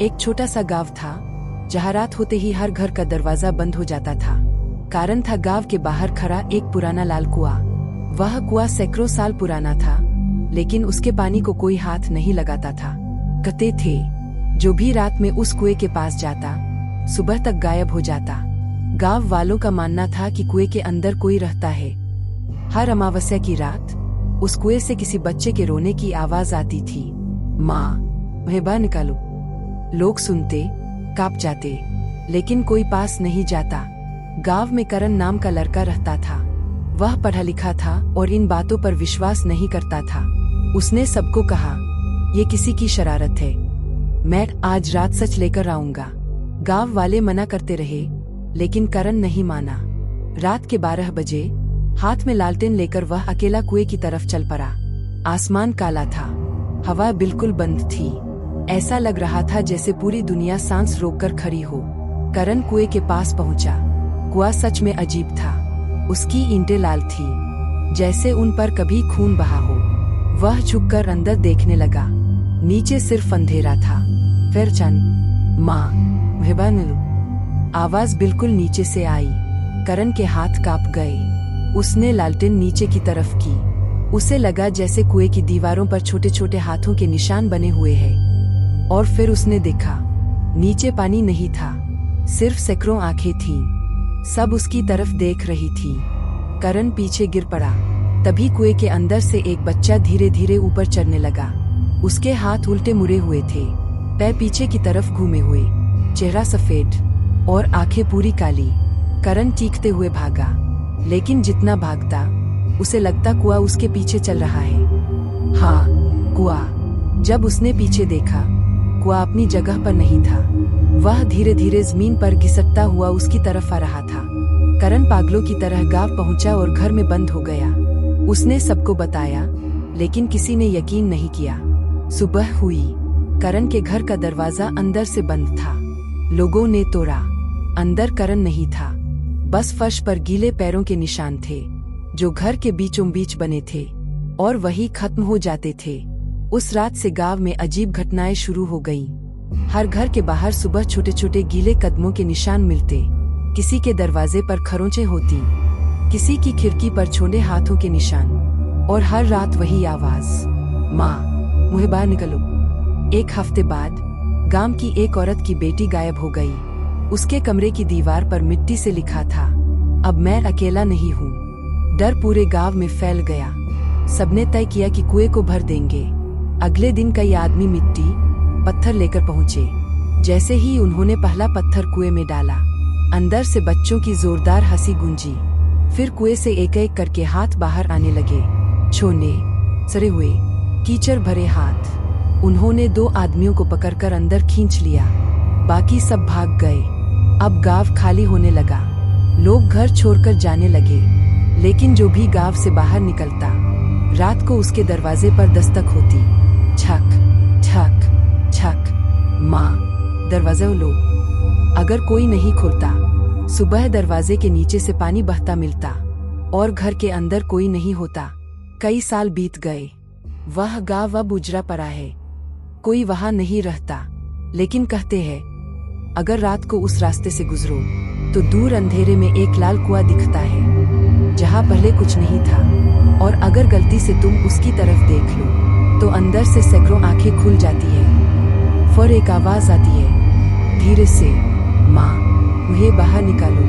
एक छोटा सा गांव था जहाँ रात होते ही हर घर का दरवाजा बंद हो जाता था। कारण था गांव के बाहर खड़ा एक पुराना लाल कुआं। वह कुआं सैकड़ों साल पुराना था, लेकिन उसके पानी को कोई हाथ नहीं लगाता था। कहते थे जो भी रात में उस कुएं के पास जाता सुबह तक गायब हो जाता। गांव वालों का मानना था कि कुएं के अंदर कोई रहता है। हर अमावस्या की रात उस कुएं से किसी बच्चे के रोने की आवाज आती थी, माँ मुझे बाहर निकालो। लोग सुनते कांप जाते, लेकिन कोई पास नहीं जाता। गांव में करण नाम का लड़का रहता था। वह पढ़ा लिखा था और इन बातों पर विश्वास नहीं करता था। उसने सबको कहा, ये किसी की शरारत है, मैं आज रात सच लेकर आऊंगा। गांव वाले मना करते रहे, लेकिन करण नहीं माना। रात के 12 बजे हाथ में लालटेन लेकर वह अकेला कुएं की तरफ चल पड़ा। आसमान काला था, हवा बिल्कुल बंद थी। ऐसा लग रहा था जैसे पूरी दुनिया सांस रोककर खड़ी हो। करण कुएं के पास पहुंचा। कुआं सच में अजीब था। उसकी ईंटें लाल थी, जैसे उन पर कभी खून बहा हो। वह झुककर अंदर देखने लगा। नीचे सिर्फ अंधेरा था। फिर चंद माँ मेहरबान लो। आवाज बिल्कुल नीचे से आई। करण के हाथ कांप गए। उसने लालटेन नीचे की तरफ की। उसे लगा जैसे कुएं की दीवारों पर छोटे छोटे हाथों के निशान बने हुए हैं। और फिर उसने देखा, नीचे पानी नहीं था, सिर्फ सैकड़ों आंखें थीं। सब उसकी तरफ देख रही थी। करण पीछे गिर पड़ा। तभी कुएं के अंदर से एक बच्चा धीरे धीरे ऊपर चढ़ने लगा। उसके हाथ उल्टे मुड़े हुए थे, पैर पीछे की तरफ घूमे हुए, चेहरा सफेद और आंखें पूरी काली। करण चीखते हुए भागा, लेकिन जितना भागता उसे लगता कुआं उसके पीछे चल रहा है। हाँ, कुआं। जब उसने पीछे देखा, कुआं अपनी जगह पर नहीं था। वह धीरे धीरे जमीन पर घिसटता हुआ उसकी तरफ आ रहा था। करण पागलों की तरह गांव पहुंचा और घर में बंद हो गया। उसने सबको बताया, लेकिन किसी ने यकीन नहीं किया। सुबह हुई। करण के घर का दरवाजा अंदर से बंद था। लोगों ने तोड़ा। अंदर करण नहीं था, बस फर्श पर गीले पैरों के निशान थे, जो घर के बीचों बीच बने थे और वही खत्म हो जाते थे। उस रात से गांव में अजीब घटनाएं शुरू हो गईं। हर घर के बाहर सुबह छोटे छोटे गीले कदमों के निशान मिलते। किसी के दरवाजे पर खरोंचें होती, किसी की खिड़की पर छोटे हाथों के निशान, और हर रात वही आवाज, माँ मुझे बाहर निकलो। एक हफ्ते बाद गांव की एक औरत की बेटी गायब हो गई। उसके कमरे की दीवार पर मिट्टी से लिखा था, अब मैं अकेला नहीं हूँ। डर पूरे गांव में फैल गया। सबने तय किया कि कुएं को भर देंगे। अगले दिन कई आदमी मिट्टी पत्थर लेकर पहुंचे। जैसे ही उन्होंने पहला पत्थर कुएं में डाला, अंदर से बच्चों की जोरदार हंसी गूंजी। फिर कुएं से एक एक करके हाथ बाहर आने लगे, छोने सरे हुए, कीचड़ भरे हाथ। उन्होंने 2 आदमियों को पकड़कर अंदर खींच लिया। बाकी सब भाग गए। अब गांव खाली होने लगा। लोग घर छोड़कर जाने लगे, लेकिन जो भी गांव से बाहर निकलता, रात को उसके दरवाजे पर दस्तक होती, छक छक छक, माँ दरवाजा लो। अगर कोई नहीं खुलता, सुबह दरवाजे के नीचे से पानी बहता मिलता और घर के अंदर कोई नहीं होता। कई साल बीत गए। वह गांव अब उजड़ा पड़ा है। कोई वहां नहीं रहता, लेकिन कहते हैं अगर रात को उस रास्ते से गुजरो तो दूर अंधेरे में एक लाल कुआं दिखता है, जहां पहले कुछ नहीं था। और अगर गलती से तुम उसकी तरफ देख लो तो अंदर से सैकड़ों आंखें खुल जाती है। फिर एक आवाज आती है, धीरे से, माँ मुझे बाहर निकालो।